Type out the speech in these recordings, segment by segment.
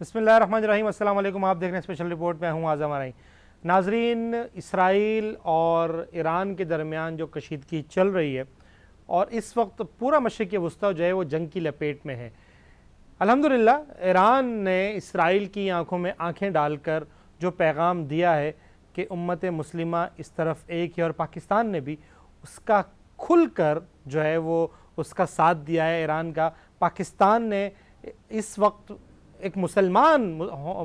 बिस्मिल्लाहिर्रहमानिर्रहीम। अस्सलाम वालेकुम। आप देख रहे हैं स्पेशल रिपोर्ट में हूँ आज़म आरई। नाजरीन, इसराइल और ईरान के दरमियान जो कशीदगी चल रही है और इस वक्त पूरा मशरिक़ वस्ता जो है वो जंग की लपेट में है। अल्हम्दुलिल्लाह ईरान ने इसराइल की आंखों में आंखें डालकर जो पैगाम दिया है कि उम्मत मुस्लिमा इस तरफ एक है और पाकिस्तान ने भी उसका खुलकर जो है वो उसका साथ दिया है ईरान का। पाकिस्तान ने इस वक्त एक मुसलमान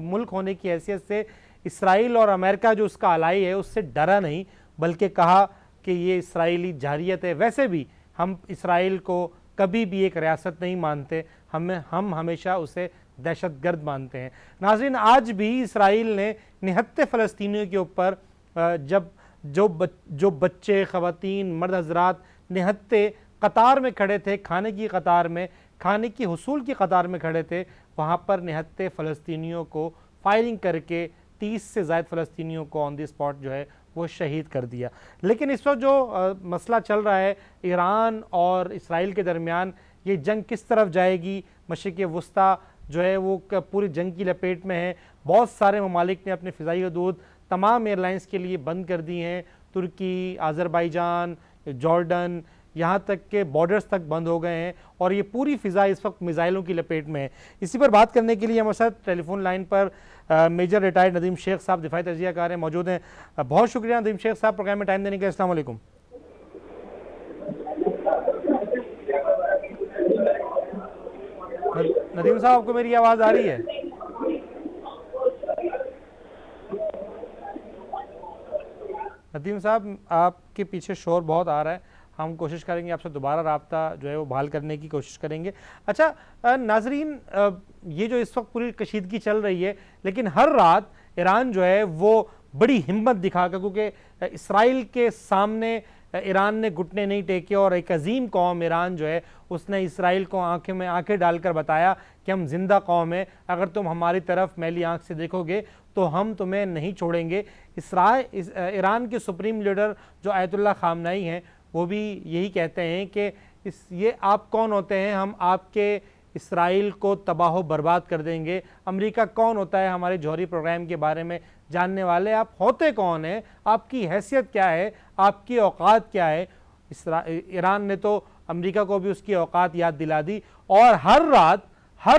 मुल्क होने की हैसियत से इसराइल और अमेरिका जो उसका अलाई है उससे डरा नहीं, बल्कि कहा कि ये इसराइली जारियत है। वैसे भी हम इसराइल को कभी भी एक रियासत नहीं मानते, हम हमेशा उसे दहशतगर्द मानते हैं। नाज़रीन, आज भी इसराइल ने निहत्ते फ़लस्तीनियों के ऊपर जब जो बच्चे, ख़वातीन, मर्द हजरात निहत्ते कतार में खड़े थे, खाने की कतार में, खाने की हुसूल की कतार में खड़े थे, वहाँ पर निहत्ते फ़लस्तीनियों को फायरिंग करके 30 से ज़ायद फ़लस्तीनियों को ऑन द स्पॉट जो है वो शहीद कर दिया। लेकिन इस वक्त जो मसला चल रहा है ईरान और इसराइल के दरमियान, ये जंग किस तरफ जाएगी, मशरिक़ वस्ता जो है वो पूरी जंग की लपेट में है। बहुत सारे ममालिक ने अपने फ़िज़ाई हदूद तमाम एयरलाइंस के लिए बंद कर दी हैं। तुर्की, आज़रबाईजान, जॉर्डन, यहाँ तक के बॉर्डर्स तक बंद हो गए हैं और ये पूरी फ़िज़ा इस वक्त मिज़ाइलों की लपेट में है। इसी पर बात करने के लिए हमारे साथ टेलीफोन लाइन पर मेजर रिटायर्ड नदीम शेख साहब, दिफाई तजियाकार हैं, मौजूद हैं। बहुत शुक्रिया नदीम शेख साहब प्रोग्राम में टाइम देने के लिए। अस्सलाम वालेकुम। नदीम साहब, आपको मेरी आवाज़ आ रही है? नदीम साहब, आपके पीछे शोर बहुत आ रहा है। हम कोशिश करेंगे आपसे दोबारा राब्ता जो है वो बहाल करने की कोशिश करेंगे। अच्छा नाजरीन, ये जो इस वक्त पूरी कशीदगी चल रही है, लेकिन हर रात ईरान जो है वो बड़ी हिम्मत दिखाकर, क्योंकि इसराइल के सामने ईरान ने घुटने नहीं टेके और एक अजीम कौम ईरान जो है उसने इसराइल को आंखें में आंखें डालकर बताया कि हम जिंदा कौम है, अगर तुम हमारी तरफ मैली आंख से देखोगे तो हम तुम्हें नहीं छोड़ेंगे। ईरान के सुप्रीम लीडर जो आयतुल्लाह खामनाई हैं वो भी यही कहते हैं कि ये आप कौन होते हैं, हम आपके इसराइल को तबाह बर्बाद कर देंगे। अमेरिका कौन होता है हमारे जौहरी प्रोग्राम के बारे में जानने वाले, आप होते कौन हैं, आपकी हैसियत क्या है, आपकी औकात क्या है। ईरान ने तो अमेरिका को भी उसकी औकात याद दिला दी और हर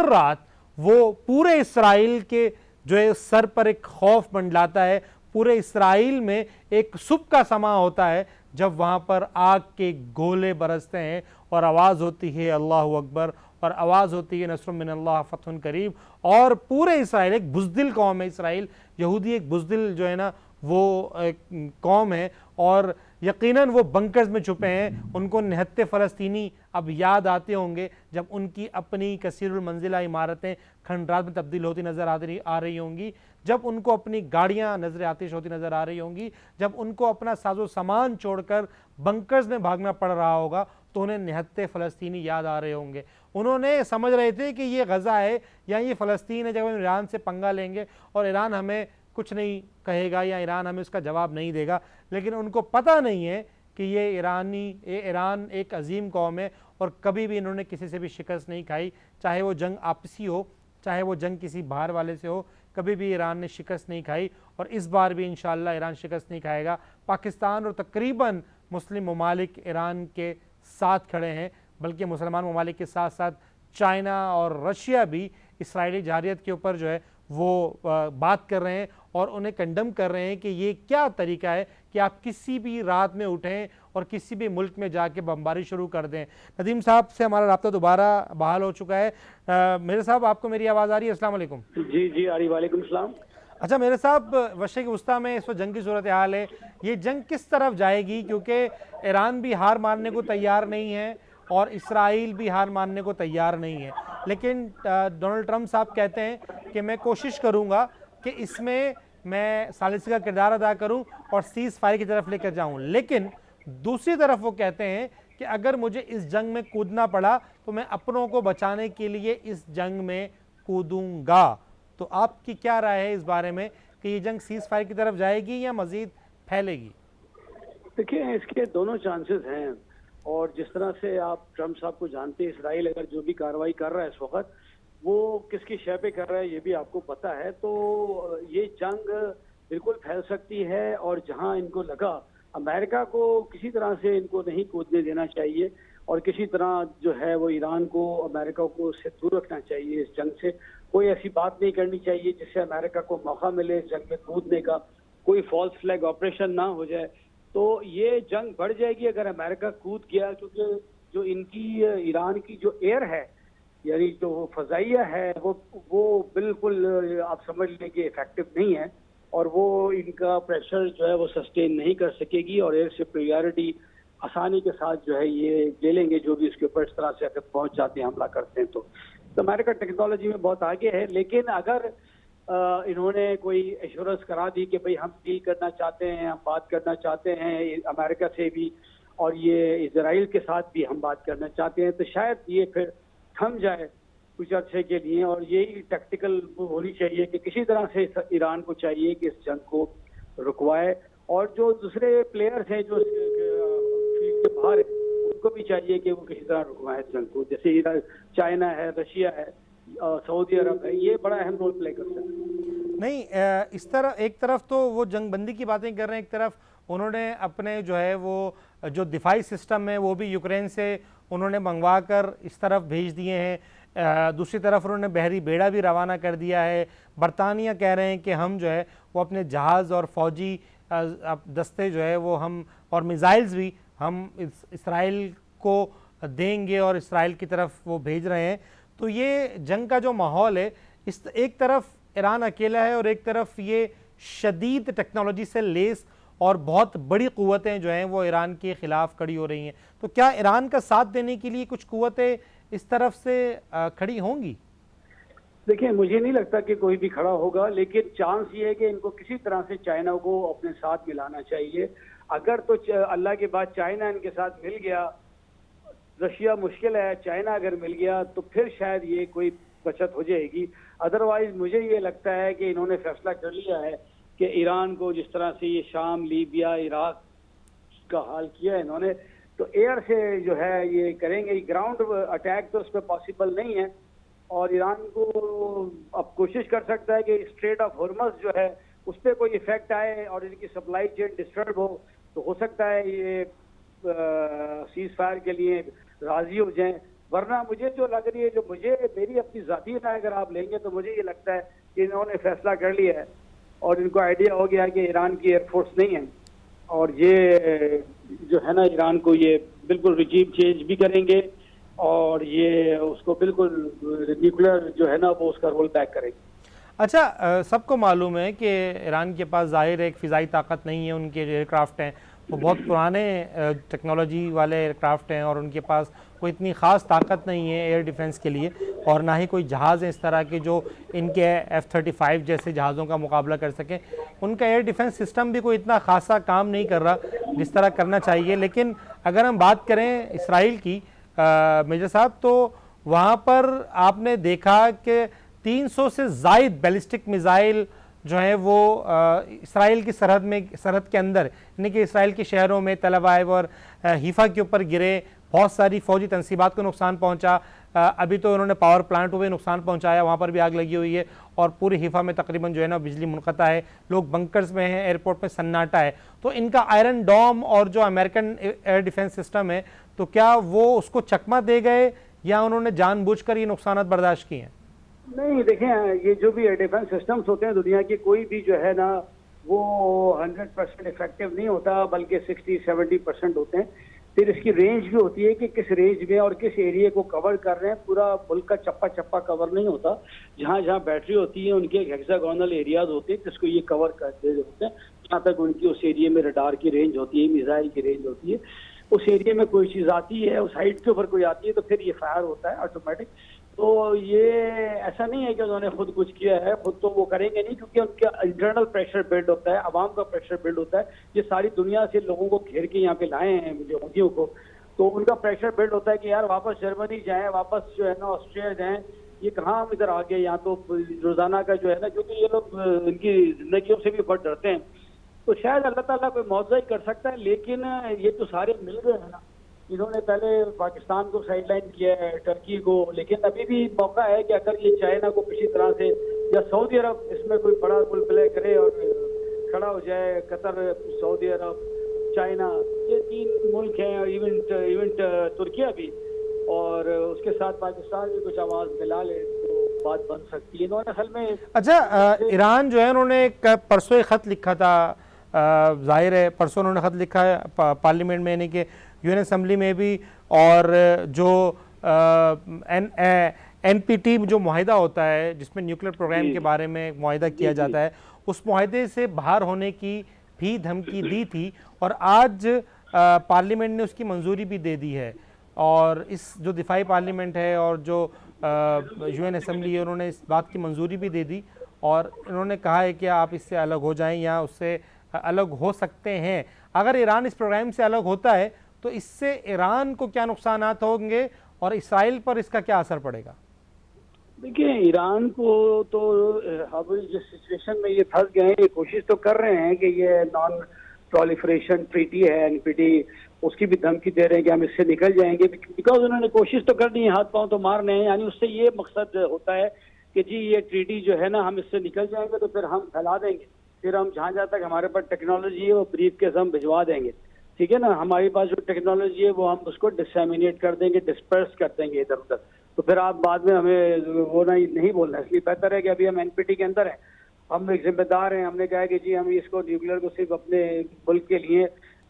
रात वो पूरे इसराइल के जो है सर पर एक खौफ मंडलाता है। पूरे इसराइल में एक सुबह का समा होता है जब वहाँ पर आग के गोले बरसते हैं और आवाज़ होती है अल्लाह अकबर और आवाज़ होती है नस्रुम मिनल्लाह फतहुन करीब। और पूरे इसराइल, एक बुज़दिल कौम है इसराइल, यहूदी एक बुज़दिल जो है ना वो कौम है और यकीनन वो बंकर्स में छुपे हैं। उनको निहत्ते फ़लस्तीनी अब याद आते होंगे जब उनकी अपनी कसीरुल मंजिला इमारतें खंडरात में तब्दील होती नज़र आ रही होंगी, जब उनको अपनी गाड़ियाँ नजर आतिश होती नज़र आ रही होंगी, जब उनको अपना साजो सामान छोड़कर बंकर्स में भागना पड़ रहा होगा, तो उन्हें निहत्ते फ़लस्तीनी याद आ रहे होंगे। उन्होंने समझ रहे थे कि ये गज़ा है या ये फ़लस्तीन है, जब हम ईरान से पंगा लेंगे और ईरान हमें कुछ नहीं कहेगा या ईरान हमें उसका जवाब नहीं देगा। लेकिन उनको पता नहीं है कि ये ईरान एक अजीम कौम है और कभी भी इन्होंने किसी से भी शिकस्त नहीं खाई, चाहे वो जंग आपसी हो, चाहे वो जंग किसी बाहर वाले से हो, कभी भी ईरान ने शिकस्त नहीं खाई और इस बार भी इंशाअल्लाह ईरान शिकस्त नहीं खाएगा। पाकिस्तान और तकरीबन मुस्लिम ममालिक ईरान के साथ खड़े हैं, बल्कि मुसलमान ममालिक के साथ साथ चाइना और रशिया भी इसराइली जारियत के ऊपर जो है वो बात कर रहे हैं और उन्हें कंडम कर रहे हैं कि ये क्या तरीका है कि आप किसी भी रात में उठें और किसी भी मुल्क में जाके बमबारी शुरू कर दें। नदीम साहब से हमारा राब्ता दोबारा बहाल हो चुका है। मेरे साहब, आपको मेरी आवाज़ आ रही है? अस्सलाम वालेकुम। जी जी, आ रही। वालेकुम सलाम। अच्छा मेरे साहब, मशरिक़ वस्ता में इस वक्त जंग की सूरत हाल है, ये जंग किस तरफ जाएगी? क्योंकि ईरान भी हार मानने को तैयार नहीं है और इसराइल भी हार मानने को तैयार नहीं है। लेकिन डोनाल्ड ट्रंप साहब कहते हैं कि मैं कोशिश करूंगा कि इसमें मैं सालिसी का किरदार अदा करूं और सीज़ फायर की तरफ लेकर जाऊं। लेकिन दूसरी तरफ वो कहते हैं कि अगर मुझे इस जंग में कूदना पड़ा तो मैं अपनों को बचाने के लिए इस जंग में कूदूंगा। तो आपकी क्या राय है इस बारे में कि ये जंग सीज़ फायर की तरफ जाएगी या मज़ीद फैलेगी? देखिए, इसके दोनों चांसेस हैं और जिस तरह से आप ट्रंप साहब को जानते हैं, इसराइल अगर जो भी कार्रवाई कर रहा है इस वक्त, वो किसकी शय पे कर रहा है ये भी आपको पता है। तो ये जंग बिल्कुल फैल सकती है, और जहां इनको लगा अमेरिका को किसी तरह से इनको नहीं कूदने देना चाहिए, और किसी तरह जो है वो ईरान को, अमेरिका को उससे दूर रखना चाहिए। इस जंग से कोई ऐसी बात नहीं करनी चाहिए जिससे अमेरिका को मौका मिले इस जंग में कूदने का, कोई फॉल्स फ्लैग ऑपरेशन ना हो जाए। तो ये जंग बढ़ जाएगी अगर अमेरिका कूद गया, क्योंकि जो इनकी ईरान की जो एयर है, यानी जो फजाइया है, वो बिल्कुल आप समझ लें कि इफेक्टिव नहीं है, और वो इनका प्रेशर जो है वो सस्टेन नहीं कर सकेगी, और एयर सुपीरियरिटी आसानी के साथ जो है ये ले लेंगे जो भी इसके ऊपर इस तरह से अगर पहुंच जाते हैं, हमला करते हैं। तो अमेरिका टेक्नोलॉजी में बहुत आगे है, लेकिन अगर इन्होंने कोई एश्योरेंस करा दी कि भाई हम डील करना चाहते हैं, हम बात करना चाहते हैं अमेरिका से भी, और ये इजराइल के साथ भी हम बात करना चाहते हैं, तो शायद ये फिर थम जाए कुछ अर्से के लिए। और यही टैक्टिकल होनी चाहिए कि किसी तरह से ईरान को चाहिए कि इस जंग को रुकवाए, और जो दूसरे प्लेयर्स हैं जो फील्ड के बाहर है उनको भी चाहिए कि वो किसी तरह रुकवाए इस जंग को। जैसे चाइना है, रशिया है, सऊदी अरब है, ये बड़ा अहम रोल प्ले कर सकते हैं। नहीं, इस तरह एक तरफ तो वो जंगबंदी की बातें कर रहे हैं, एक तरफ उन्होंने अपने जो है वो जो दिफाई सिस्टम है वो भी यूक्रेन से उन्होंने मंगवा कर इस तरफ भेज दिए हैं। दूसरी तरफ उन्होंने बहरी बेड़ा भी रवाना कर दिया है। बरतानिया कह रहे हैं कि हम जो है वो अपने जहाज़ और फौजी दस्ते जो है वो हम, और मिसाइल्स भी हम इसराइल को देंगे और इसराइल की तरफ वो भेज रहे हैं। तो ये जंग का जो माहौल है, इस एक तरफ ईरान अकेला है और एक तरफ ये शदीद टेक्नोलॉजी से लेस और बहुत बड़ी क़ुव्वतें जो हैं वो ईरान के ख़िलाफ़ खड़ी हो रही हैं। तो क्या ईरान का साथ देने के लिए कुछ क़ुव्वतें इस तरफ से खड़ी होंगी? देखिए, मुझे नहीं लगता कि कोई भी खड़ा होगा, लेकिन चांस ये है कि इनको किसी तरह से चाइना को अपने साथ मिलाना चाहिए। अगर तो अल्लाह के बाद चाइना इनके साथ मिल गया, रशिया मुश्किल है, चाइना अगर मिल गया तो फिर शायद ये कोई बचत हो जाएगी। अदरवाइज मुझे ये लगता है कि इन्होंने फैसला कर लिया है कि ईरान को जिस तरह से ये शाम, लीबिया, इराक का हाल किया है इन्होंने, तो एयर से जो है ये करेंगे। ग्राउंड अटैक तो उस पर पॉसिबल नहीं है, और ईरान को अब कोशिश कर सकता है कि स्ट्रेट ऑफ हॉर्मज़ जो है उस पर कोई इफेक्ट आए और इनकी सप्लाई चेन डिस्टर्ब हो, तो हो सकता है ये सीज फायर के लिए राजी हो जाएं। वरना मुझे जो लग रही है, जो मुझे मेरी अपनी ज़ाती राय अगर आप लेंगे, तो मुझे ये लगता है कि इन्होंने फैसला कर लिया है और इनको आइडिया हो गया कि ईरान की एयरफोर्स नहीं है, और ये जो है ना ईरान को ये बिल्कुल रिजीम चेंज भी करेंगे, और ये उसको बिल्कुल न्यूक्लियर जो है ना वो उसका रोल बैक करेंगे। अच्छा, सबको मालूम है कि ईरान के पास ज़ाहिर एक फ़िज़ाई ताकत नहीं है। उनके जो एयरक्राफ्ट हैं वो बहुत पुराने टेक्नोलॉजी वाले एयरक्राफ्ट हैं, और उनके पास कोई इतनी ख़ास ताकत नहीं है एयर डिफेंस के लिए, और ना ही कोई जहाज़ है इस तरह के जो इनके F-35 जैसे जहाज़ों का मुकाबला कर सकें। उनका एयर डिफेंस सिस्टम भी कोई इतना खासा काम नहीं कर रहा जिस तरह करना चाहिए। लेकिन अगर हम बात करें इसराइल की, मेजर साहब, तो वहाँ पर आपने देखा कि 300 से ज़ायद बैलिस्टिक मिज़ाइल जो है वो इसराइल की सरहद के अंदर, यानी कि इसराइल के शहरों में तल अवीव और हीफा के ऊपर गिरे। बहुत सारी फौजी तनसीबात को नुकसान पहुंचा। अभी तो उन्होंने पावर प्लांट को भी नुकसान पहुंचाया, वहाँ पर भी आग लगी हुई है, और पूरे हीफा में तकरीबन जो है ना बिजली मुनक़ता है, लोग बंकर्स में हैं, एयरपोर्ट में सन्नाटा है। तो इनका आयरन डोम और जो अमेरिकन एयर डिफेंस सिस्टम है, तो क्या वो उसको चकमा दे गए या उन्होंने जानबूझकर ये नुकसान बर्दाश्त किए हैं? नहीं, देखें, ये जो भी एयर डिफेंस सिस्टम्स होते हैं दुनिया के, कोई भी जो है ना वो 100% इफेक्टिव नहीं होता, बल्कि 60-70% होते हैं। फिर इसकी रेंज भी होती है कि किस रेंज में और किस एरिया को कवर कर रहे हैं। पूरा मुल्क का चप्पा चप्पा कवर नहीं होता। जहाँ जहाँ बैटरी होती है उनके हेक्सागोनल एरियाज होते हैं जिसको ये कवर करते होते हैं। जहाँ तक उनकी उस एरिया में रडार की रेंज होती है, मिसाइल की रेंज होती है, उस एरिया में कोई चीज़ आती है, उस हाइट के ऊपर कोई आती है, तो फिर ये फायर होता है ऑटोमेटिक। तो ये ऐसा नहीं है कि उन्होंने खुद कुछ किया है, खुद तो वो करेंगे नहीं, क्योंकि उनका इंटरनल प्रेशर बिल्ड होता है, आवाम का प्रेशर बिल्ड होता है। ये सारी दुनिया से लोगों को घेर के यहाँ पे लाए हैं यहूदियों को, तो उनका प्रेशर बिल्ड होता है कि यार वापस जर्मनी जाएं, वापस जो है ना ऑस्ट्रिया जाएं, ये कहाँ हम इधर आ गए। यहाँ तो रोजाना का जो है ना, क्योंकि ये लोग इनकी जिंदगियों से भी बहुत डरते हैं, तो शायद अल्लाह ताला कोई मौजज़ा ही कर सकता है। लेकिन ये तो सारे मिल गए हैं ना, इन्होंने पहले पाकिस्तान को साइडलाइन किया है, टर्की को, लेकिन अभी भी मौका है कि अगर ये चाइना को किसी तरह से या सऊदी अरब इसमें कोई बड़ा रोल प्ले करे और खड़ा हो जाए, कतर, सऊदी अरब, चाइना, ये 3 मुल्क हैं, इवेंट तुर्किया भी, और उसके साथ पाकिस्तान भी कुछ आवाज मिला ले तो बात बन सकती है। इन्होंने असल में अच्छा, ईरान जो है उन्होंने परसों एक खत लिखा था, जाहिर है परसों उन्होंने खत लिखा है पार्लियामेंट में, यानी कि यूएन असेंबली में भी, और जो NPT जो मुआहिदा होता है जिसमें न्यूक्लियर प्रोग्राम के बारे में मुआहिदा किया जाता है, उस मुआहिदे से बाहर होने की भी धमकी दी थी, और आज पार्लियामेंट ने उसकी मंजूरी भी दे दी है। और इस जो दिफाई पार्लियामेंट है और जो यूएन असेंबली है, उन्होंने इस बात की मंजूरी भी दे दी, और उन्होंने कहा है कि आप इससे अलग हो जाएं या उससे अलग हो सकते हैं। अगर ईरान इस प्रोग्राम से अलग होता है तो इससे ईरान को क्या नुकसानात होंगे और इसराइल पर इसका क्या असर पड़ेगा? देखिए, ईरान को तो अब जिस सिचुएशन में ये फंस गए हैं, ये कोशिश तो कर रहे हैं कि ये नॉन प्रोलिफरेशन ट्रीटी है NPT, उसकी भी धमकी दे रहे हैं कि हम इससे निकल जाएंगे, बिकॉज उन्होंने कोशिश तो करनी है, हाथ पांव तो मारने हैं, यानी उससे ये मकसद होता है कि जी ये ट्रीटी जो है ना, हम इससे निकल जाएंगे तो फिर हम फैला देंगे, फिर हम जहाँ जहाँ तक हमारे पास टेक्नोलॉजी है वो ब्रीफ केस हम भिजवा देंगे, ठीक है ना, हमारे पास जो टेक्नोलॉजी है वो हम उसको डिसमिनेट कर देंगे, डिस्पर्स कर देंगे इधर उधर, तो फिर आप बाद में हमें वो नहीं बोलना है। इसलिए बेहतर है कि अभी हम NPT के अंदर हैं, हम एक जिम्मेदार हैं, हमने कहा है कि जी हम इसको न्यूक्लियर को सिर्फ अपने मुल्क के लिए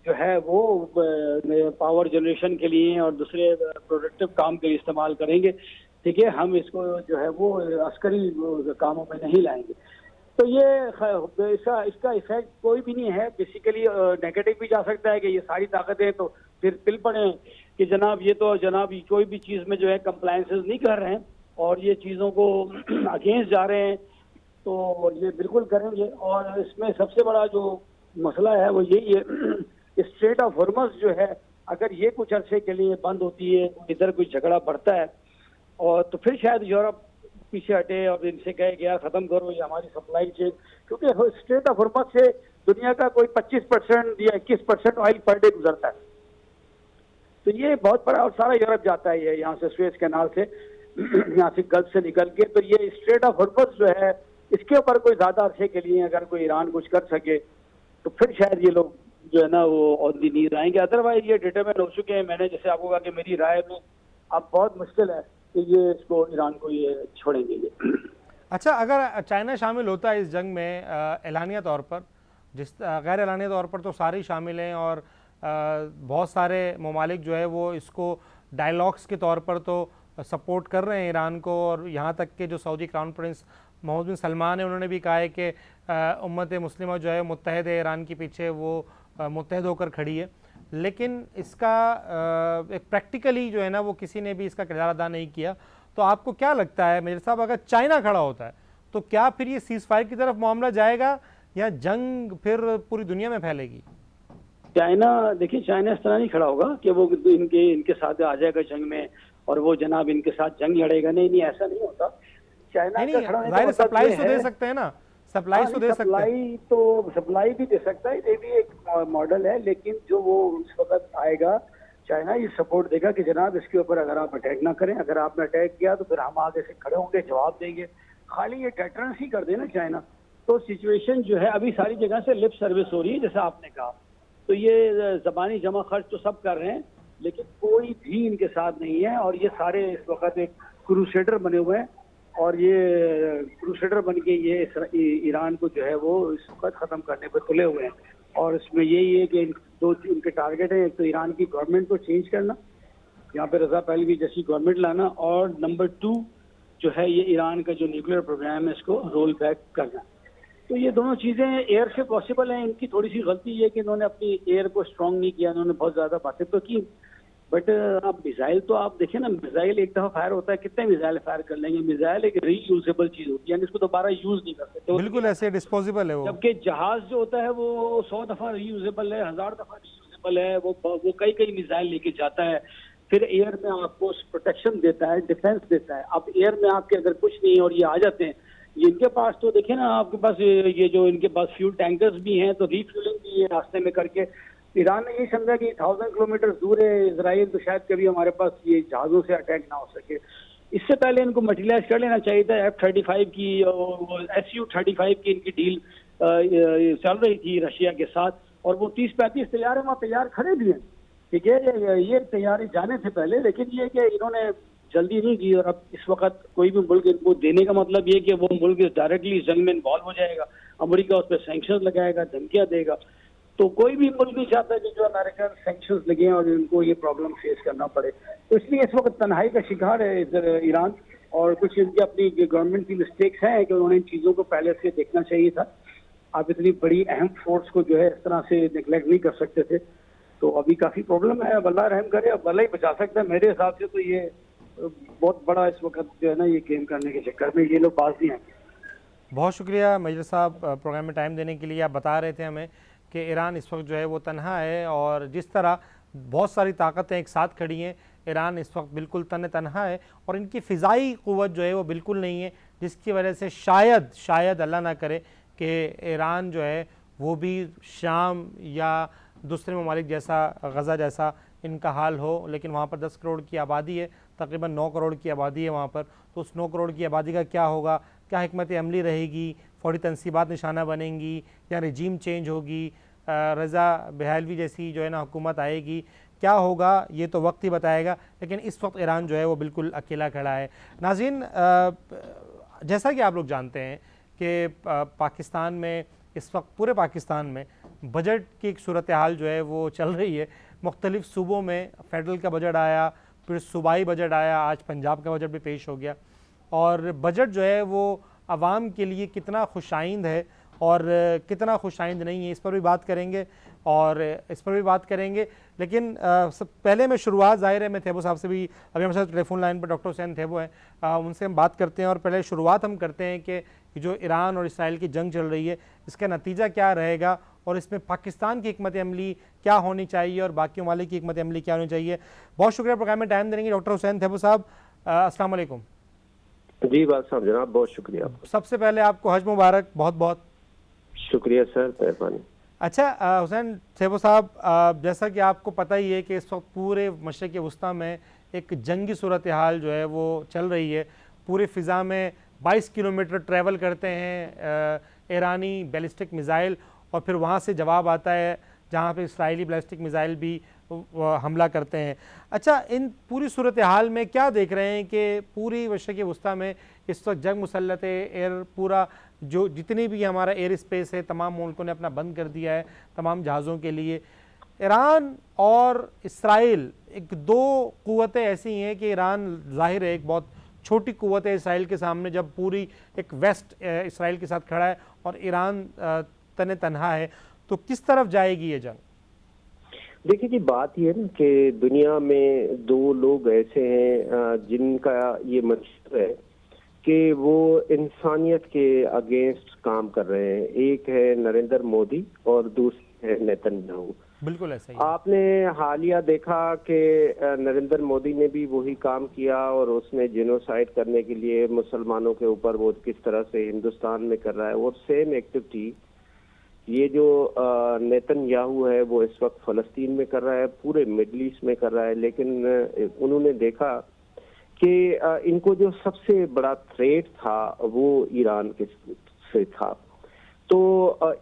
जो है वो पावर जनरेशन के लिए और दूसरे प्रोडक्टिव काम के लिए इस्तेमाल करेंगे, ठीक है, हम इसको जो है वो अस्करी कामों में नहीं लाएंगे। तो ये इसका इफेक्ट कोई भी नहीं है, बेसिकली नेगेटिव भी जा सकता है कि ये सारी ताकतें तो फिर पिल पड़े कि जनाब ये तो जनाब कोई भी चीज़ में जो है कंप्लायंसेस नहीं कर रहे हैं और ये चीज़ों को अगेंस्ट जा रहे हैं, तो ये बिल्कुल करेंगे। और इसमें सबसे बड़ा जो मसला है वो यही है, स्ट्रेट ऑफ हॉर्मज़ जो है, अगर ये कुछ अरसे के लिए बंद होती है, इधर कोई झगड़ा बढ़ता है, और तो फिर शायद यूरोप पीछे हटे और इनसे कहे कि यार खत्म करो ये हमारी सप्लाई चेन, क्योंकि स्ट्रेट ऑफ हॉर्मज़ से दुनिया का कोई 25% या 21% ऑयल पर डे गुजरता है, तो ये बहुत बड़ा, और सारा यूरोप जाता है ये यहाँ से स्वेज कैनाल से, यहाँ से गल्फ से निकल के, तो ये स्ट्रेट ऑफ हॉर्मज़ जो है इसके ऊपर कोई ज्यादा अरसे के लिए अगर कोई ईरान कुछ कर सके तो फिर शायद ये लोग जो है ना वो और भी नींद आएंगे, अदरवाइज ये डिटरमाइन हो चुके हैं। मैंने जैसे आपको कहा कि मेरी राय में अब बहुत मुश्किल है कि ये इसको ईरान को ये छोड़ेंगे ये। अच्छा, अगर चाइना शामिल होता है इस जंग में एलानिया तौर पर, गैर एलानिया तौर पर तो सारे शामिल हैं, और बहुत सारे ममालिक जो है वो इसको डायलॉग्स के तौर पर तो सपोर्ट कर रहे हैं ईरान को, और यहाँ तक कि जो सऊदी क्राउन प्रिंस मोहम्मद बिन सलमान है उन्होंने भी कहा है कि उम्मत मुस्लिमा जो है मुत्तहद है, ईरान के पीछे वो मुत्तहद होकर खड़ी है। लेकिन इसका एक प्रैक्टिकली जो है ना वो किसी ने भी इसका किरदार अदा नहीं किया। तो आपको क्या लगता है मेजर साहब, अगर चाइना खड़ा होता है तो क्या फिर ये सीज फायर की तरफ मामला जाएगा या जंग फिर पूरी दुनिया में फैलेगी? चाइना, देखिए चाइना इस तरह नहीं खड़ा होगा कि वो इनके साथ आ जाएगा जंग में और वो जनाब इनके साथ जंग लड़ेगा, नहीं ऐसा नहीं होता। चाइना का खड़ा होने का सप्लाई तो दे सकते हैं ना, सप्लाई तो दे सकते हैं, तो सप्लाई भी दे सकता है, ये भी एक मॉडल है, लेकिन जो वो इस वक्त आएगा चाइना ये सपोर्ट देगा कि जनाब इसके ऊपर अगर आप अटैक ना करें, अगर आपने अटैक किया तो फिर हम आगे से खड़े होंगे, जवाब देंगे। खाली ये डेटरेंस ही कर देना चाइना, तो सिचुएशन जो है अभी सारी जगह से लिप सर्विस हो रही है जैसा आपने कहा, तो ये जबानी जमा खर्च तो सब कर रहे हैं लेकिन कोई भी इनके साथ नहीं है, और ये सारे इस वक्त एक क्रूसेडर बने हुए हैं, और ये क्रूसेडर बन के ये ईरान को जो है वो इस वक्त ख़त्म करने पर तुले हुए हैं। और इसमें यही है कि दो इनके टारगेट हैं, एक तो ईरान की गवर्नमेंट को चेंज करना, यहाँ पे रजा पहलवी जैसी गवर्नमेंट लाना, और नंबर 2 जो है ये ईरान का जो न्यूक्लियर प्रोग्राम है इसको रोल बैक करना। तो ये दोनों चीज़ें एयर से पॉसिबल हैं। इनकी थोड़ी सी गलती ये कि इन्होंने अपनी एयर को स्ट्रॉन्ग नहीं किया, इन्होंने बहुत ज़्यादा बातें तो की, बट आप मिसाइल तो आप देखिए ना, मिसाइल एक दफ़ा फायर होता है, कितने मिसाइल फायर कर लेंगे? मिसाइल एक रीयूजेबल चीज़ होती है, यानी इसको दोबारा यूज़ नहीं कर सकते, बिल्कुल ऐसे डिस्पोजेबल है वो। जबकि जहाज जो होता है वो 100 दफ़ा रीयूजेबल है, 1000 दफ़ा रीयूजेबल है, वो कई मिसाइल लेके जाता है, फिर एयर में आपको प्रोटेक्शन देता है, डिफेंस देता है। अब एयर में आपके अगर कुछ नहीं है और ये आ जाते हैं, इनके पास तो देखिए ना, आपके पास ये जो इनके पास फ्यूल टैंकर्स भी हैं, तो रीफ्यूलिंग भी है रास्ते में करके, ईरान ने ये समझा कि 1000 किलोमीटर दूर है इसराइल, तो शायद कभी हमारे पास ये जहाज़ों से अटैक ना हो सके। इससे पहले इनको मटेरियलाइज कर लेना चाहिए था। F-35 की Su-35 की इनकी डील चल रही थी रशिया के साथ, और वो 30-35 तैयार है, वहाँ तैयार खड़े भी हैं, ठीक है। ये तैयारी जाने से पहले, लेकिन ये कि इन्होंने जल्दी नहीं की, और अब इस वक्त कोई भी मुल्क इनको देने का मतलब ये कि वो मुल्क डायरेक्टली जंग में इन्वॉल्व हो जाएगा, अमेरिका उस पर सैंक्शन लगाएगा, धमकियां देगा। तो कोई भी मुल्क नहीं चाहता कि जो अमेरिकन सैंक्शंस लगे और इनको ये प्रॉब्लम फेस करना पड़े। तो इसलिए इस वक्त तन्हाई का शिकार है इधर ईरान, और कुछ इनकी अपनी गवर्नमेंट की मिस्टेक्स हैं कि उन्होंने इन चीज़ों को पहले से देखना चाहिए था। आप इतनी बड़ी अहम फोर्स को जो है इस तरह से निगलेक्ट नहीं कर सकते थे। तो अभी काफ़ी प्रॉब्लम है। अब अल्लाह रहम करे, अब अल्लाह ही बचा सकता है। मेरे हिसाब से तो ये बहुत बड़ा इस वक्त जो है ना, ये गेम करने के चक्कर में ये लोग बाज नहीं आए। बहुत शुक्रिया मेजर साहब प्रोग्राम में टाइम देने के लिए। आप बता रहे थे हमें कि ईरान इस वक्त जो है वो तन्हा है, और जिस तरह बहुत सारी ताकतें एक साथ खड़ी हैं, ईरान इस वक्त बिल्कुल तन्हा है, और इनकी फ़िज़ाई क़ुव्वत जो है वो बिल्कुल नहीं है, जिसकी वजह से शायद अल्लाह ना करे कि ईरान जो है वो भी शाम या दूसरे ममालिक जैसा, गज़ा जैसा इनका हाल हो। लेकिन वहाँ पर 10 करोड़ की आबादी है, तकरीबन 9 करोड़ की आबादी है वहाँ पर। तो उस 9 करोड़ की आबादी का क्या होगा, क्या हिकमत अमली रहेगी, फौरी तनसीबात निशाना बनेंगी, या रजीम चेंज होगी, रज़ा बहलवी जैसी जो है ना हुकूमत आएगी, क्या होगा ये तो वक्त ही बताएगा। लेकिन इस वक्त ईरान जो है वो बिल्कुल अकेला खड़ा है। नाज़रीन, जैसा कि आप लोग जानते हैं कि पाकिस्तान में इस वक्त, पूरे पाकिस्तान में बजट की एक सूरत हाल जो है वो चल रही है। मुख्तलिफ़ सूबों में फेडरल का बजट आया, फिर सूबाई बजट आया, आज पंजाब का बजट भी पेश हो गया। और बजट जो है वो आवाम के लिए कितना खुशाइंद है और कितना खुशाइंद नहीं है, इस पर भी बात करेंगे। लेकिन सब पहले मैं शुरुआत, ज़ाहिर है मैं थेबो साहब से भी, अभी हमारे साथ टेलीफोन लाइन पर डॉक्टर हुसैन थेबो हैं, उनसे हम बात करते हैं। और पहले शुरुआत हम करते हैं कि जो ईरान और इसराइल की जंग चल रही है, इसका नतीजा क्या रहेगा, और इसमें पाकिस्तान की हिकमत अमली क्या होनी चाहिए और बाकी ममालिक की हिकमत अमली क्या होनी चाहिए। बहुत शुक्रिया प्रोग्राम में टाइम देने के डॉक्टर हुसैन थेबो साहब। अस्सलाम वालेकुम। जी बात साहब, जनाब बहुत शुक्रिया। सबसे पहले आपको हज मुबारक। बहुत बहुत शुक्रिया सर, मेहरबानी। अच्छा हुसैन थेबो साहब, जैसा कि आपको पता ही है कि इस वक्त पूरे मशरिक़ वस्ता में एक जंगी सूरत हाल जो है वो चल रही है। पूरी फ़िज़ा में 22 किलोमीटर ट्रैवल करते हैं ईरानी बैलिस्टिक मिज़ाइल, और फिर वहाँ से जवाब आता है जहाँ पे इसराइली बैलिस्टिक मिज़ाइल भी हमला करते हैं। अच्छा, इन पूरी सूरत हाल में क्या देख रहे हैं कि पूरी मशरिक़ वस्ता में इस वक्त जंग मुसल्लत एयर, पूरा जो जितनी भी हमारा एयर स्पेस है तमाम मुल्कों ने अपना बंद कर दिया है तमाम जहाज़ों के लिए। ईरान और इसराइल एक दो क़ुव्वतें ऐसी हैं कि ईरान ज़ाहिर है एक बहुत छोटी क़ुव्वत है इसराइल के सामने, जब पूरी एक वेस्ट इसराइल के साथ खड़ा है और ईरान तन्हा है। तो किस तरफ जाएगी ये जंग? देखिए जी, बात ये है ना कि दुनिया में दो लोग ऐसे हैं जिनका ये मंशूर है कि वो इंसानियत के अगेंस्ट काम कर रहे हैं। एक है नरेंद्र मोदी और दूसरे है नेतन्याहू। बिल्कुल ऐसा ही। आपने हालिया देखा कि नरेंद्र मोदी ने भी वही काम किया, और उसने जेनोसाइड करने के लिए मुसलमानों के ऊपर वो किस तरह से हिंदुस्तान में कर रहा है, और सेम एक्टिविटी ये जो नेतन्याहू है वो इस वक्त फ़लस्तीन में कर रहा है, पूरे मिडल ईस्ट में कर रहा है। लेकिन उन्होंने देखा कि इनको जो सबसे बड़ा थ्रेट था वो ईरान के से था। तो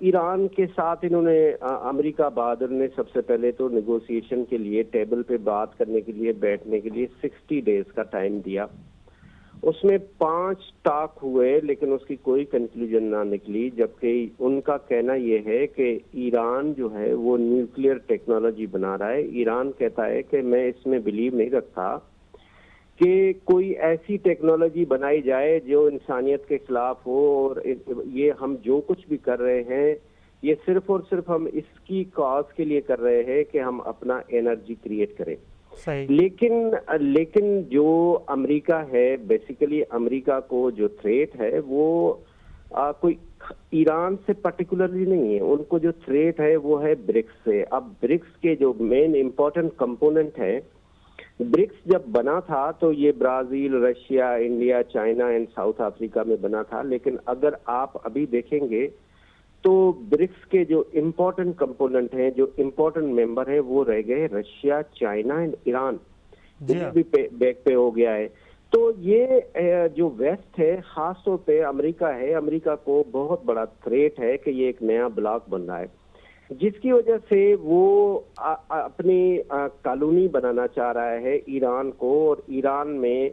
ईरान के साथ इन्होंने अमेरिका बहादुर ने सबसे पहले तो नेगोशिएशन के लिए, टेबल पे बात करने के लिए, बैठने के लिए 60 डेज का टाइम दिया। उसमें 5 टॉक हुए, लेकिन उसकी कोई कंक्लूजन ना निकली। जबकि उनका कहना यह है कि ईरान जो है वो न्यूक्लियर टेक्नोलॉजी बना रहा है। ईरान कहता है कि मैं इसमें बिलीव नहीं रखता कि कोई ऐसी टेक्नोलॉजी बनाई जाए जो इंसानियत के खिलाफ हो, और ये हम जो कुछ भी कर रहे हैं ये सिर्फ और सिर्फ हम इसकी कॉज के लिए कर रहे हैं कि हम अपना एनर्जी क्रिएट करें। सही। लेकिन जो अमेरिका है, बेसिकली अमेरिका को जो थ्रेट है वो कोई ईरान से पर्टिकुलरली नहीं है। उनको जो थ्रेट है वो है ब्रिक्स से। अब ब्रिक्स के जो मेन इम्पोर्टेंट कंपोनेंट है, ब्रिक्स जब बना था तो ये Brazil, Russia, India, China and south Africa में बना था। लेकिन अगर आप अभी देखेंगे तो ब्रिक्स के जो इम्पोर्टेंट कंपोनेंट हैं, जो इम्पोर्टेंट मेंबर हैं, वो रह गए रशिया, चाइना एंड ईरान। जी ये हाँ। भी बैक पे हो गया है। तो ये जो वेस्ट है, खास तौर पे अमेरिका है, अमेरिका को बहुत बड़ा थ्रेट है कि ये एक नया ब्लॉक बन रहा है, जिसकी वजह से वो अपनी कॉलोनी बनाना चाह रहा है ईरान को, और ईरान में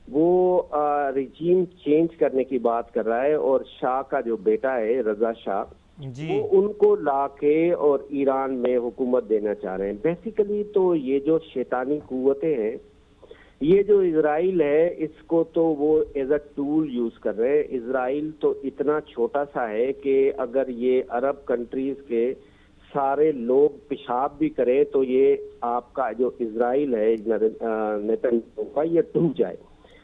वो रिजीम चेंज करने की बात कर रहा है, और शाह का जो बेटा है रजा शाह, जी वो उनको लाके और ईरान में हुकूमत देना चाह रहे हैं। बेसिकली तो ये जो शैतानी कुव्वतें हैं, ये जो इजराइल है, इसको तो वो एज अ टूल यूज कर रहे हैं। इजराइल तो इतना छोटा सा है कि अगर ये अरब कंट्रीज के सारे लोग पेशाब भी करें तो ये आपका जो इजराइल है नेतन्याहू का, ये डूब जाए।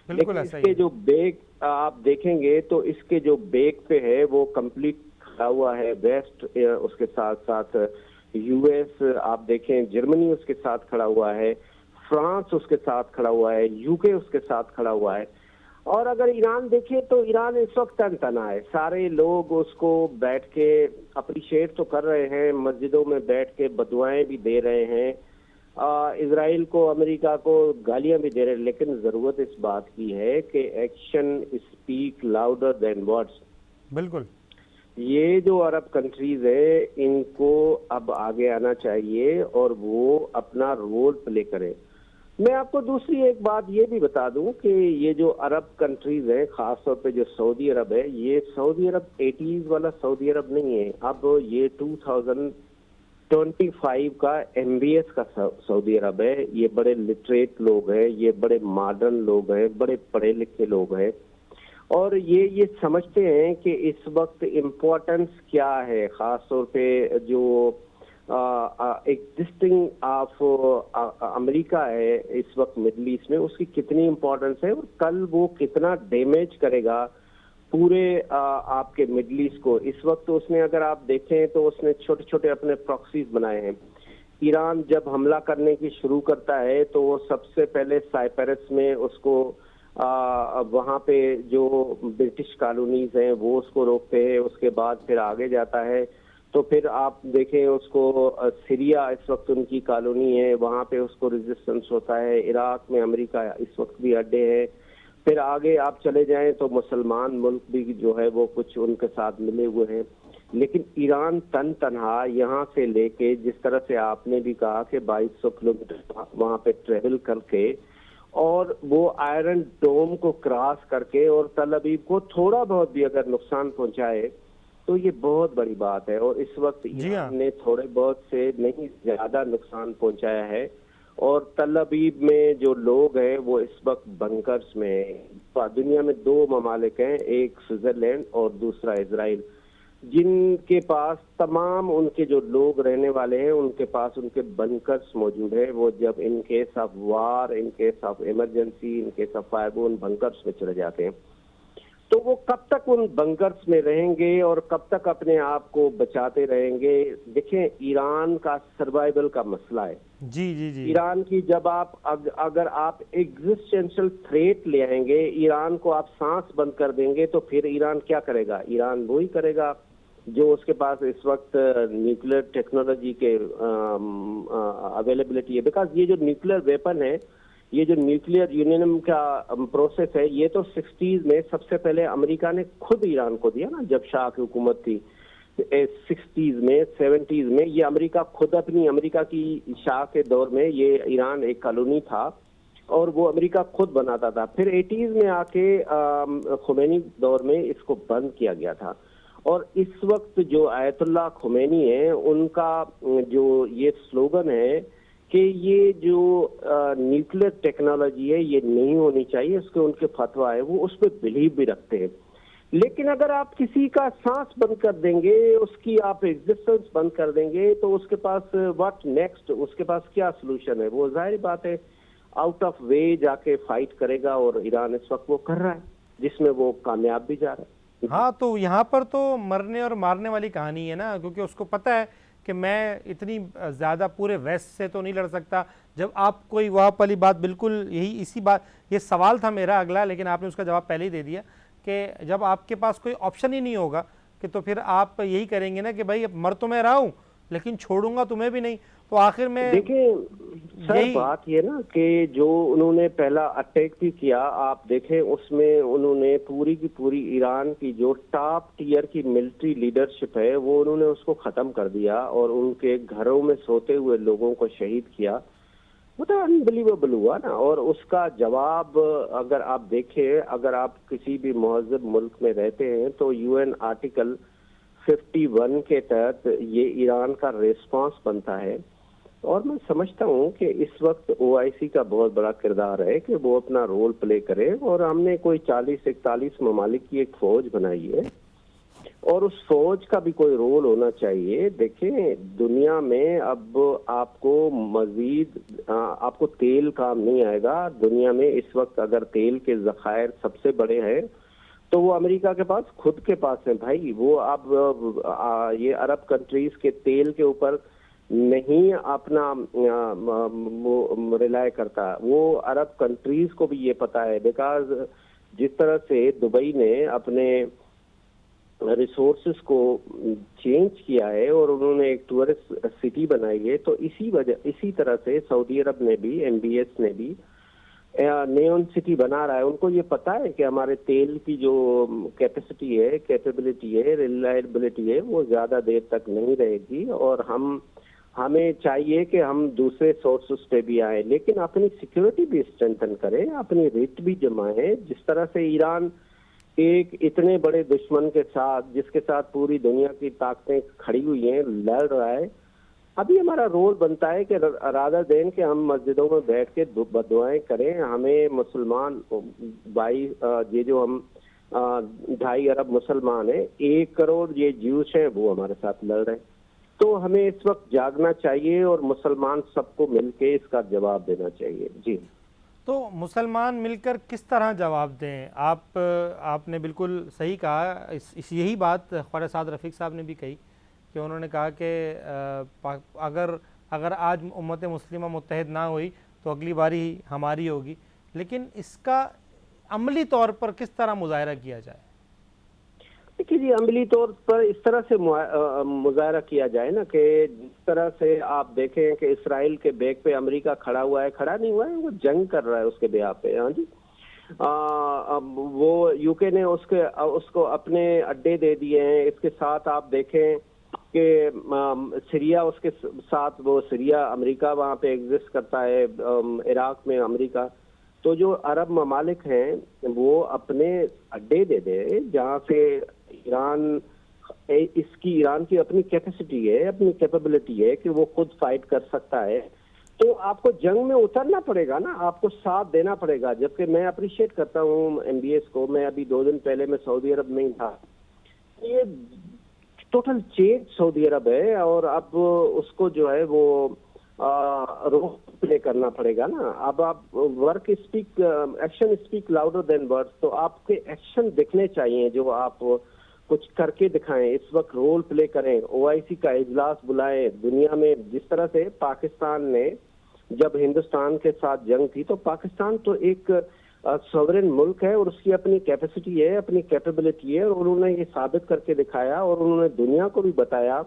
बिल्कुल लेकिन ऐसा ही इसके है। जो बेग आप देखेंगे तो इसके जो बेग पे है वो कंप्लीट खड़ा हुआ है। वेस्ट उसके साथ साथ यूएस आप देखें, जर्मनी उसके साथ खड़ा हुआ है, फ्रांस उसके साथ खड़ा हुआ है, यूके उसके साथ खड़ा हुआ है। और अगर ईरान देखें तो ईरान इस वक्त तन तना है। सारे लोग उसको बैठ के अप्रिशिएट तो कर रहे हैं, मस्जिदों में बैठ के बदुआएं भी दे रहे हैं, इजराइल को, अमेरिका को गालियां भी दे रहे हैं। लेकिन जरूरत इस बात की है कि action speak louder than words. बिल्कुल। ये जो अरब कंट्रीज है, इनको अब आगे आना चाहिए और वो अपना रोल प्ले करें। मैं आपको दूसरी एक बात ये भी बता दूं कि ये जो अरब कंट्रीज है, खासतौर पे जो सऊदी अरब है, ये सऊदी अरब 80s वाला सऊदी अरब नहीं है। अब ये 2025 का MBS का सऊदी अरब है। ये बड़े लिटरेट लोग हैं, ये बड़े मॉडर्न लोग हैं, बड़े पढ़े लिखे लोग हैं, और ये समझते हैं कि इस वक्त इम्पोर्टेंस क्या है। खासतौर पे जो एग्जिस्टिंग ऑफ अमेरिका है इस वक्त मिडल ईस्ट में, उसकी कितनी इम्पोर्टेंस है और कल वो कितना डैमेज करेगा पूरे आपके मिडल ईस्ट को। इस वक्त उसने, अगर आप देखें तो उसने छोटे छोटे अपने प्रॉक्सीज बनाए हैं। ईरान जब हमला करने की शुरू करता है तो वो सबसे पहले साइप्रस में उसको वहाँ पे जो ब्रिटिश कॉलोनीज हैं वो उसको रोकते हैं, उसके बाद फिर आगे जाता है। तो फिर आप देखें उसको सीरिया इस वक्त उनकी कॉलोनी है, वहाँ पे उसको रेजिस्टेंस होता है। इराक में अमेरिका इस वक्त भी अड्डे हैं। फिर आगे आप चले जाएं तो मुसलमान मुल्क भी जो है वो कुछ उनके साथ मिले हुए हैं। लेकिन ईरान तन तनहा यहाँ से लेके, जिस तरह से आपने भी कहा कि 2200 किलोमीटर वहाँ पे ट्रेवल करके, और वो आयरन डोम को क्रॉस करके और तल अवीव को थोड़ा बहुत भी अगर नुकसान पहुंचाए तो ये बहुत बड़ी बात है। और इस वक्त ईरान ने थोड़े बहुत से नहीं, ज्यादा नुकसान पहुंचाया है। और तल अवीव में जो लोग हैं वो इस वक्त बंकर्स में हैं। दुनिया में 2 ममालिक हैं, एक स्विट्जरलैंड और दूसरा इजराइल, जिनके पास तमाम उनके जो लोग रहने वाले हैं उनके पास उनके बंकर्स मौजूद है। वो जब in case of war, in case of emergency, in case of fire, वो उन बंकर्स में चले जाते हैं। तो वो कब तक उन बंकर्स में रहेंगे और कब तक अपने आप को बचाते रहेंगे? देखें, ईरान का सर्वाइवल का मसला है। जी जी जी। ईरान की जब आप अगर आप एग्जिस्टेंशियल थ्रेट ले आएंगे, ईरान को आप सांस बंद कर देंगे, तो फिर ईरान क्या करेगा? ईरान वही करेगा जो उसके पास इस वक्त न्यूक्लियर टेक्नोलॉजी के अवेलेबिलिटी है। बिकॉज ये जो न्यूक्लियर वेपन है, ये जो न्यूक्लियर यूरेनियम का प्रोसेस है, ये तो 60s में सबसे पहले अमेरिका ने खुद ईरान को दिया ना, जब शाह की हुकूमत थी 60s में, 70s में। ये अमेरिका खुद, अपनी अमेरिका की शाह के दौर में ये ईरान एक कॉलोनी था और वो अमेरिका खुद बनाता था। फिर 80s में आके खुमैनी दौर में इसको बंद किया गया था। और इस वक्त जो आयतुल्लाह खुमैनी है, उनका जो ये स्लोगन है कि ये जो न्यूक्लियर टेक्नोलॉजी है ये नहीं होनी चाहिए, उसके उनके फतवा है, वो उस पर बिलीव भी रखते हैं। लेकिन अगर आप किसी का सांस बंद कर देंगे, उसकी आप एग्जिस्टेंस बंद कर देंगे, तो उसके पास व्हाट नेक्स्ट, उसके पास क्या सोल्यूशन है? वो जाहिर बात है आउट ऑफ वे जाके फाइट करेगा, और ईरान इस वक्त वो कर रहा है, जिसमें वो कामयाब भी जा रहा है। हाँ, तो यहाँ पर तो मरने और मारने वाली कहानी है ना, क्योंकि उसको पता है कि मैं इतनी ज़्यादा पूरे वेस्ट से तो नहीं लड़ सकता। जब आप कोई वहाँ वाली बात, बिल्कुल यही इसी बात, ये सवाल था मेरा अगला, लेकिन आपने उसका जवाब पहले ही दे दिया कि जब आपके पास कोई ऑप्शन ही नहीं होगा कि तो फिर आप यही करेंगे ना कि भाई अब मर तो मैं रहा हूँ लेकिन छोड़ूंगा तुम्हें भी नहीं, तो आखिर में देखिए सर, यही बात ये ना कि जो उन्होंने पहला अटैक भी किया, आप देखें उसमें उन्होंने पूरी की पूरी ईरान की जो टॉप टियर की मिलिट्री लीडरशिप है वो उन्होंने उसको खत्म कर दिया और उनके घरों में सोते हुए लोगों को शहीद किया। वो तो अनबिलीवेबल हुआ ना। और उसका जवाब अगर आप देखें, अगर आप किसी भी महज़ब मुल्क में रहते हैं तो यूएन आर्टिकल 51 के तहत ये ईरान का रिस्पांस बनता है। और मैं समझता हूँ कि इस वक्त ओआईसी का बहुत बड़ा किरदार है कि वो अपना रोल प्ले करे। और हमने कोई 40-41 ममालिक की एक फौज बनाई है और उस फौज का भी कोई रोल होना चाहिए। देखें, दुनिया में अब आपको मजीद आपको तेल काम नहीं आएगा। दुनिया में इस वक्त अगर तेल के जखायर सबसे बड़े हैं तो वो अमेरिका के पास, खुद के पास है भाई। वो अब ये अरब कंट्रीज के तेल के ऊपर नहीं अपना वो रिलाय करता। वो अरब कंट्रीज को भी ये पता है, बिकॉज जिस तरह से दुबई ने अपने रिसोर्सेस को चेंज किया है और उन्होंने एक टूरिस्ट सिटी बनाई है, तो इसी तरह से सऊदी अरब ने भी, एमबीएस ने भी नेओन सिटी बना रहा है। उनको ये पता है कि हमारे तेल की जो कैपेसिटी है, कैपेबिलिटी है, रिलायबिलिटी है, वो ज्यादा देर तक नहीं रहेगी और हमें चाहिए कि हम दूसरे सोर्सेस पे भी आए, लेकिन अपनी सिक्योरिटी भी स्ट्रेंथन करें, अपनी रिट भी जमाएं। जिस तरह से ईरान एक इतने बड़े दुश्मन के साथ, जिसके साथ पूरी दुनिया की ताकतें खड़ी हुई हैं, लड़ रहा है, अभी हमारा रोल बनता है कि रादर देन कि हम मस्जिदों में बैठ के बदुआएं करें। हमें मुसलमान भाई, ये जो हम 2.5 अरब मुसलमान हैं, 1 करोड़ ये ज्यूस हैं, वो हमारे साथ लड़ रहे हैं। तो हमें इस वक्त जागना चाहिए और मुसलमान सबको मिलके इसका जवाब देना चाहिए। जी, तो मुसलमान मिलकर किस तरह जवाब दें? आपने बिल्कुल सही कहा। यही बात ख्वाजा साद रफ़ीक साहब ने भी कही कि उन्होंने कहा कि अगर आज उम्मत मुस्लिमा मुत्तहिद ना हुई तो अगली बारी हमारी होगी। लेकिन इसका अमली तौर पर किस तरह मुज़ाहरा किया जाए? देखिए जी, अमली तौर पर इस तरह से मुजाहरा किया जाए ना कि जिस तरह से आप देखें कि इसराइल के बैक पे अमेरिका खड़ा हुआ है, खड़ा नहीं हुआ है, वो जंग कर रहा है उसके बेहा पे। हाँ जी, अब वो यूके ने उसको अपने अड्डे दे दिए हैं। इसके साथ आप देखें कि सीरिया उसके साथ, वो सीरिया अमेरिका वहाँ पे एग्जिस्ट करता है, इराक में अमेरिका। तो जो अरब ममालिक हैं वो अपने अड्डे दे दे जहाँ से ईरान की अपनी कैपेसिटी है, अपनी कैपेबिलिटी है कि वो खुद फाइट कर सकता है। तो आपको जंग में उतरना पड़ेगा ना, आपको साथ देना पड़ेगा। जबकि मैं अप्रिशिएट करता हूँ एमबीएस को। मैं अभी 2 दिन पहले मैं सऊदी अरब में ही था। ये टोटल चेंज सऊदी अरब है और अब उसको जो है वो रोल प्ले करना पड़ेगा ना। अब आप action speak louder than words. तो आपके एक्शन दिखने चाहिए, जो आप कुछ करके दिखाएं। इस वक्त रोल प्ले करें, ओआईसी का इजलास बुलाएं। दुनिया में जिस तरह से पाकिस्तान ने, जब हिंदुस्तान के साथ जंग थी, तो पाकिस्तान तो एक सॉवरेन मुल्क है और उसकी अपनी कैपेसिटी है, अपनी कैपेबिलिटी है, और उन्होंने ये साबित करके दिखाया और उन्होंने दुनिया को भी बताया।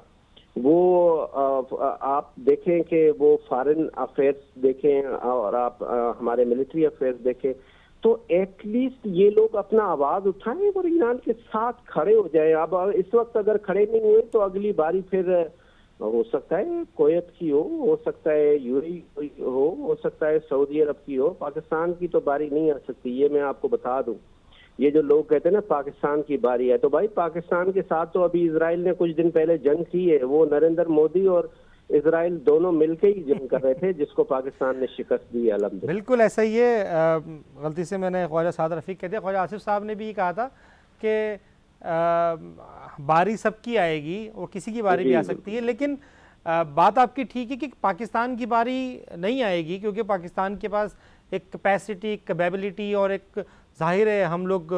वो आप देखें कि वो फॉरेन अफेयर्स देखें और आप हमारे मिलिट्री अफेयर्स देखें, तो एटलीस्ट ये लोग अपना आवाज उठाएं और ईरान के साथ खड़े हो जाए। अब इस वक्त अगर खड़े नहीं हुए तो अगली बारी फिर हो सकता है कुवैत की हो सकता है यूएई हो सकता है सऊदी अरब की हो। पाकिस्तान की तो बारी नहीं आ सकती, ये मैं आपको बता दूं। ये जो लोग कहते हैं ना पाकिस्तान की बारी है, तो भाई पाकिस्तान के साथ तो अभी इजराइल ने कुछ दिन पहले जंग की है। वो नरेंद्र मोदी और इजराइल दोनों मिलकर ही जंग कर रहे थे, जिसको पाकिस्तान ने शिकस्त दी है। अल्हम्दुलिल्लाह, बिल्कुल ऐसा ही है। गलती से मैंने ख्वाजा साद रफ़ीक कह दिया। ख्वाजा आसिफ साहब ने भी ये कहा था कि बारी सबकी आएगी, वो किसी की बारी भी आ सकती है। लेकिन बात आपकी ठीक है कि पाकिस्तान की बारी नहीं आएगी, क्योंकि पाकिस्तान के पास एक कैपेसिटी, कैपेबिलिटी और एक जाहिर है हम लोग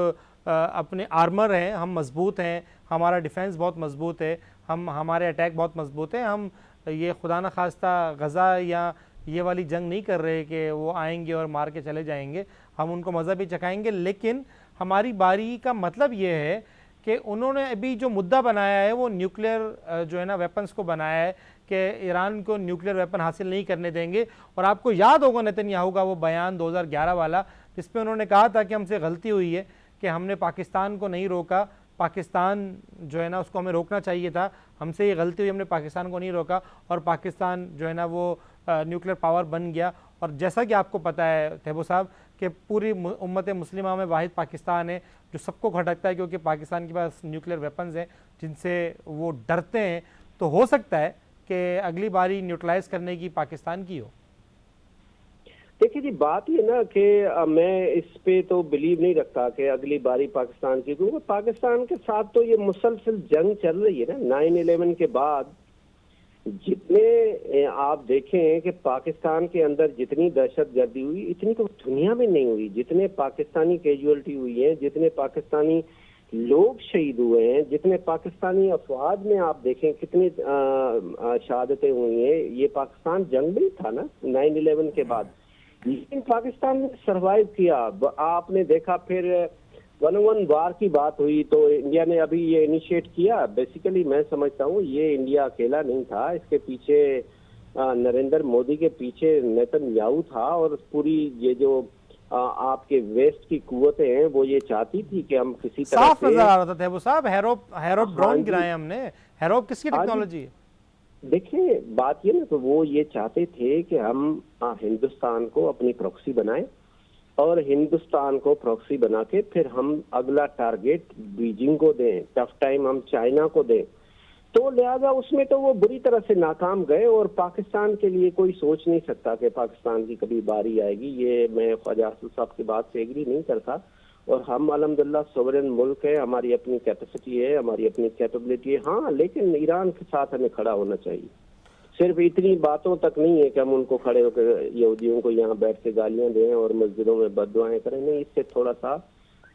अपने आर्मर हैं, हम मजबूत हैं, हमारा डिफेंस बहुत मजबूत है, हमारे अटैक बहुत मजबूत है। हम ये खुदा न खास्ता गज़ा या ये वाली जंग नहीं कर रहे कि वो आएंगे और मार के चले जाएंगे। हम उनको मज़ा भी चखाएंगे, लेकिन हमारी बारी का मतलब ये है कि उन्होंने अभी जो मुद्दा बनाया है वो न्यूक्लियर जो है ना वेपन्स को बनाया है कि ईरान को न्यूक्लियर वेपन हासिल नहीं करने देंगे। और आपको याद होगा नेतन्याहू का वो बयान 2011 वाला, जिसमें उन्होंने कहा था कि हमसे गलती हुई है कि हमने पाकिस्तान को नहीं रोका, पाकिस्तान जो है ना उसको हमें रोकना चाहिए था, हमसे ये गलती हुई, हमने पाकिस्तान को नहीं रोका और पाकिस्तान जो है ना वो न्यूक्लियर पावर बन गया। और जैसा कि आपको पता है थेबो साहब कि पूरी उम्मत मुस्लिमा में वाहिद पाकिस्तान है जो सबको खटकता है, क्योंकि पाकिस्तान के पास न्यूक्लियर वेपन्स हैं जिनसे वो डरते हैं। तो हो सकता है कि अगली बारी न्यूट्रलाइज करने की पाकिस्तान की हो। देखिए जी, बात ये ना कि मैं इस पे तो बिलीव नहीं रखता कि अगली बारी पाकिस्तान की, क्योंकि पाकिस्तान के साथ तो ये मुसलसल जंग चल रही है ना। 9/11 के बाद जितने आप देखें कि पाकिस्तान के अंदर जितनी दहशतगर्दी हुई इतनी तो दुनिया में नहीं हुई। जितने पाकिस्तानी कैजुअलिटी हुई है, जितने पाकिस्तानी लोग शहीद हुए हैं, जितने पाकिस्तानी अफवाज में आप देखें कितनी शहादतें हुई हैं, ये पाकिस्तान जंग में था ना 9/11 के बाद। लेकिन पाकिस्तान ने सरवाइव किया। आपने देखा फिर 1-on-1 वार की बात हुई तो इंडिया ने अभी ये इनिशिएट किया। बेसिकली मैं समझता हूँ ये इंडिया अकेला नहीं था, इसके पीछे नरेंद्र मोदी के पीछे नेतन्याहू था और पूरी ये जो आपके वेस्ट की कुव्वतें हैं वो ये चाहती थी कि हम किसी तरह साफ से। नजर आ रहा था वो साहब, हेरोप ड्रोन गिराए हमने। हेरोप किसकी टेक्नोलॉजी है? देखिए बात ये ना, तो वो ये चाहते थे कि हम हिंदुस्तान को अपनी प्रॉक्सी बनाएं और हिंदुस्तान को प्रॉक्सी बना के फिर हम अगला टारगेट बीजिंग को दें, टफ टाइम हम चाइना को दें। तो लिहाजा उसमें तो वो बुरी तरह से नाकाम गए और पाकिस्तान के लिए कोई सोच नहीं सकता कि पाकिस्तान की कभी बारी आएगी। ये मैं ख्वाजा आसिफ साहब की बात से एग्री नहीं करता। और हम अल्हम्दुलिल्लाह सोवरेन मुल्क है, हमारी अपनी कैपेसिटी है, हमारी अपनी कैपेबिलिटी है। हाँ, लेकिन ईरान के साथ हमें खड़ा होना चाहिए। सिर्फ इतनी बातों तक नहीं है कि हम उनको खड़े होकर यहूदियों को यहाँ बैठ के गालियां दें और मस्जिदों में बददुआएं करें, नहीं, इससे थोड़ा सा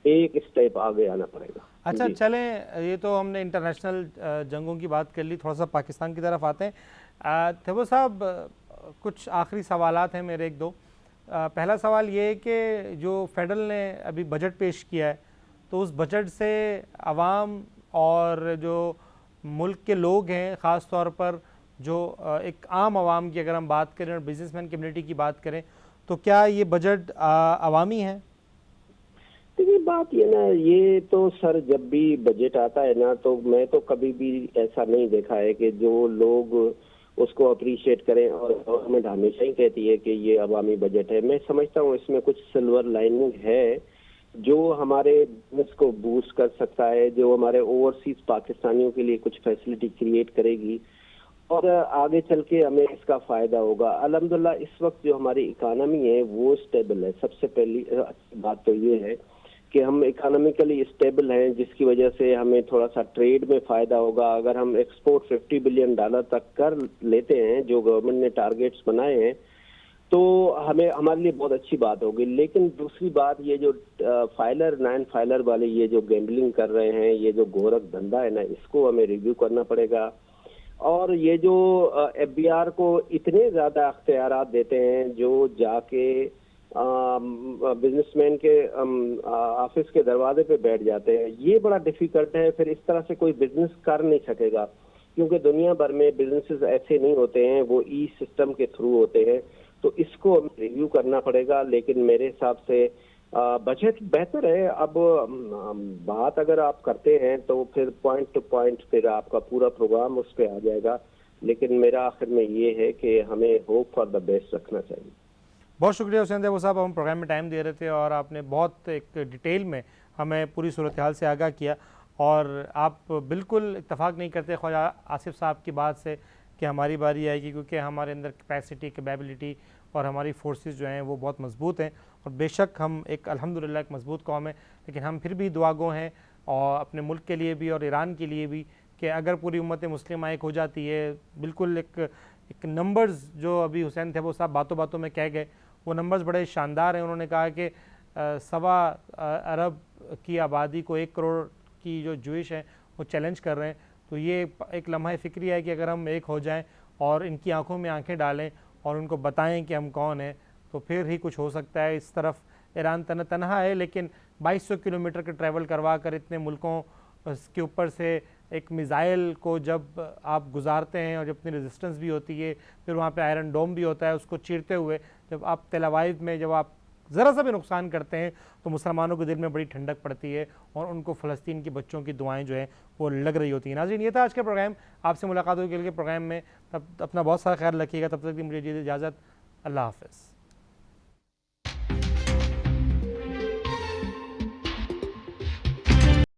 एक स्टेप आगे आना पड़ेगा। अच्छा चलें, ये तो हमने इंटरनेशनल जंगों की बात कर ली, थोड़ा सा पाकिस्तान की तरफ आते हैं। थेबो साहब, कुछ आखिरी सवालात हैं मेरे, एक दो। पहला सवाल ये है कि जो फेडरल ने अभी बजट पेश किया है तो उस बजट से आवाम और जो मुल्क के लोग हैं, ख़ास तौर पर जो एक आम आवाम की अगर हम बात करें और बिजनेसमैन कम्युनिटी की बात करें, तो क्या ये बजट अवामी है? देखिए बात ये ना, ये तो सर जब भी बजट आता है ना तो मैं तो कभी भी ऐसा नहीं देखा है कि जो लोग उसको अप्रिशिएट करें, और गवर्नमेंट हमेशा ही कहती है कि ये अवामी बजट है। मैं समझता हूँ इसमें कुछ सिल्वर लाइनिंग है जो हमारे बिजनेस को बूस्ट कर सकता है, जो हमारे ओवरसीज पाकिस्तानियों के लिए कुछ फैसिलिटी क्रिएट करेगी और आगे चल के हमें इसका फायदा होगा। अल्हम्दुलिल्लाह इस वक्त जो हमारी इकानमी है वो स्टेबल है। सबसे पहली बात तो ये है कि हम इकोनॉमिकली स्टेबल हैं, जिसकी वजह से हमें थोड़ा सा ट्रेड में फायदा होगा। अगर हम एक्सपोर्ट $50 बिलियन तक कर लेते हैं जो गवर्नमेंट ने टारगेट्स बनाए हैं तो हमें हमारे लिए बहुत अच्छी बात होगी। लेकिन दूसरी बात, ये जो फाइलर 9 फाइलर वाले ये जो गैम्बलिंग कर रहे हैं, ये जो गोरख धंधा है ना, इसको हमें रिव्यू करना पड़ेगा। और ये जो FBI को इतने ज्यादा अख्तियारात देते हैं जो जाके बिजनेसमैन के ऑफिस के दरवाजे पे बैठ जाते हैं, ये बड़ा डिफिकल्ट है। फिर इस तरह से कोई बिजनेस कर नहीं सकेगा, क्योंकि दुनिया भर में बिजनेसेस ऐसे नहीं होते हैं, वो ई सिस्टम के थ्रू होते हैं। तो इसको रिव्यू करना पड़ेगा। लेकिन मेरे हिसाब से बजट बेहतर है। अब बात अगर आप करते हैं तो फिर पॉइंट टू पॉइंट फिर आपका पूरा प्रोग्राम उस पर आ जाएगा। लेकिन मेरा आखिर में ये है कि हमें होप फॉर द बेस्ट रखना चाहिए। बहुत शुक्रिया हुसैन देव साहब, हम प्रोग्राम में टाइम दे रहे थे और आपने बहुत एक डिटेल में हमें पूरी सूरत हाल से आगाह किया। और आप बिल्कुल इत्तेफाक नहीं करते ख्वाजा आसिफ साहब की बात से कि हमारी बारी आएगी, क्योंकि हमारे अंदर कैपेसिटी, कैपेबिलिटी और हमारी फोर्सेस जो हैं वो बहुत मजबूत हैं। और बेशक हम एक अल्हम्दुलिल्लाह एक मजबूत कौम है, लेकिन हम फिर भी दुआगो हैं और अपने मुल्क के लिए भी और ईरान के लिए भी कि अगर पूरी उम्मत मुस्लिम एक हो जाती है, बिल्कुल एक नंबर्स जो अभी हुसैन थे वो साहब बातों बातों में कह गए, वो नंबर्स बड़े शानदार हैं। उन्होंने कहा कि 1.25 अरब की आबादी को 1 करोड़ की जो जूइश हैं वो चैलेंज कर रहे हैं। तो ये एक लम्हा फ़िक्री है कि अगर हम एक हो जाएं और इनकी आंखों में आंखें डालें और उनको बताएं कि हम कौन हैं, तो फिर ही कुछ हो सकता है। इस तरफ ईरान तनहा है, लेकिन 2200 किलोमीटर के ट्रैवल करवा कर इतने मुल्कों उसके ऊपर से एक मिज़ाइल को जब आप गुजारते हैं और जब अपनी रेजिस्टेंस भी होती है, फिर वहाँ पे आयरन डोम भी होता है, उसको चीरते हुए जब आप तेल अवीव में जब आप ज़रा सा भी नुकसान करते हैं तो मुसलमानों के दिल में बड़ी ठंडक पड़ती है और उनको फ़लस्तीन के बच्चों की दुआएं जो हैं वो लग रही होती हैं। नाज़रीन, ये था आज का प्रोग्राम। आपसे मुलाकात होगी कल के प्रोग्राम में, तब अपना बहुत सारा ख्याल रखिएगा। तब तक की मुझे इजाज़त। अल्लाह हाफ़िज़।